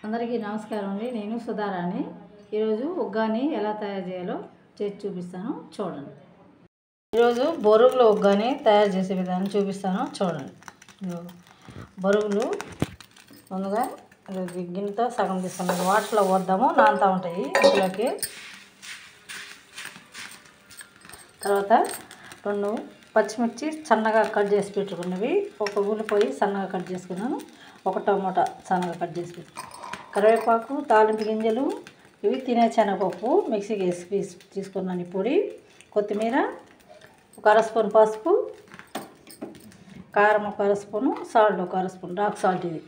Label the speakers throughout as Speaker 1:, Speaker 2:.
Speaker 1: అందరికీ నమస్కారం అండి. నేను సుధారాణి. ఈరోజు ఉగ్గాని ఎలా తయారు చేయాలో చేసి చూపిస్తాను, చూడండి. ఈరోజు బొరుగులు ఉగ్గాని తయారు చేసే విధానం చూపిస్తాను, చూడండి. బొరుగులు ముందుగా గిన్నెతో సగం తీసుకున్నాను. వాటర్లో వద్దాము, నానుతూ ఉంటాయి. ఇందులోకి తర్వాత 2 పచ్చిమిర్చి సన్నగా కట్ చేసి పెట్టుకున్నవి, ఒక ఉల్లిపాయ సన్నగా కట్ చేసుకున్నాను, ఒక టమాటా సన్నగా కట్ చేసి పెట్టుకున్నాను, కరివేపాకు, తాలింపు గింజలు, ఇవి తినే శనగపప్పు మిక్సీకి వేసి తీసుకున్నాను ఈ పొడి, కొత్తిమీర, ఒక అర స్పూన్ పసుపు, కారం ఒక అర స్పూను, సాల్ట్ ఒక అర స్పూన్, రాక్ సాల్ట్. ఇది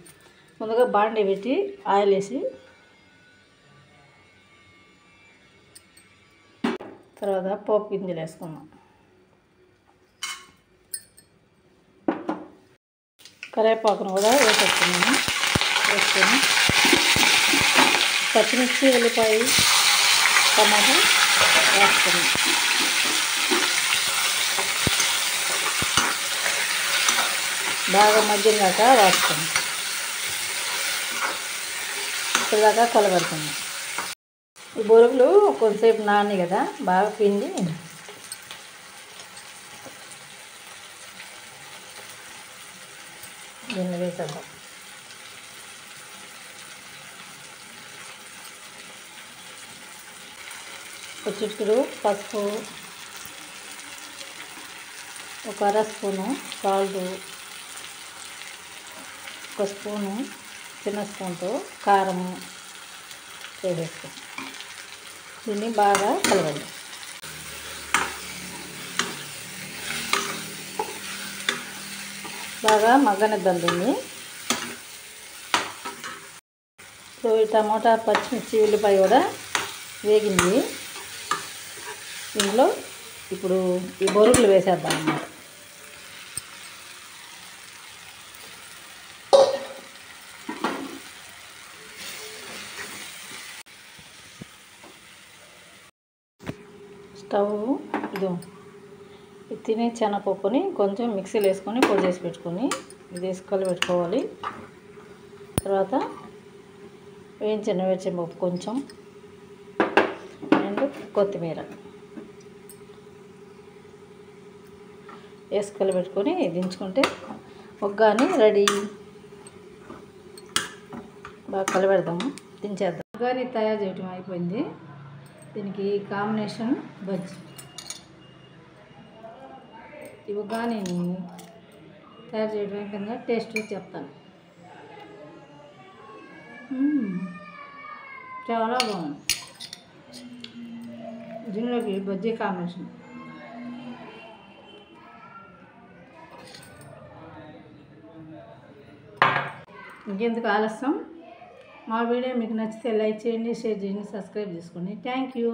Speaker 1: ముందుగా బాండీ పెట్టి ఆయిల్ వేసి తర్వాత పోపు గింజలు వేసుకున్నాం. కరివేపాకును కూడా వేసుకున్నాము. వేసుకొని పచ్చిమిర్చి, ఉల్లిపాయ, టమాటా వేసుకున్నాం. బాగా మగ్గినాక వేసుకున్నాం. ఇప్పటిదాకా కలబెడుతున్నాం. ఈ బొరుగులు కొంతసేపు నాని కదా, బాగా పిండి దీన్ని వేసేద్దాం. ఒక చిటికెడు పసుపు, ఒక అర స్పూను సాల్ట్, ఒక స్పూను చిన్న స్పూన్తో కారము వేసేస్తాం. దీన్ని బాగా కలవండి. బాగా మగ్గనిద్దాం దీన్ని. ఇప్పుడు టమాటా, పచ్చిమిర్చి, ఉల్లిపాయ కూడా వేగింది. దీంట్లో ఇప్పుడు ఈ బొరుగులు వేసేద్దాం అన్నమాట. స్టవ్ ఇది తినే శనగపప్పుని కొంచెం మిక్సీలో వేసుకొని పొడి చేసి పెట్టుకొని ఇది వేసి కలిపెట్టుకోవాలి. తర్వాత వేయించిన వేరుశనగపప్పు కొంచెం అండ్ కొత్తిమీర వేసి కలిపెట్టుకొని దించుకుంటే ఉగ్గాని రెడీ. బాగా కలిపెడదాము, దించేద్దాం. ఉగ్గాని తయారు చేయడం అయిపోయింది. దీనికి కాంబినేషన్ బజ్జీ. ఈ ఉగ్గానిని తయారు చేయడం కింద టేస్ట్ చెప్తాను. చాలా బాగుంది. దీనిలోకి బజ్జీ కాంబినేషన్. ఇంకెందుకు ఆలస్యం, మా వీడియో మీకు నచ్చితే లైక్ చేయండి, షేర్ చేయండి, సబ్స్క్రైబ్ చేసుకోండి. Thank you.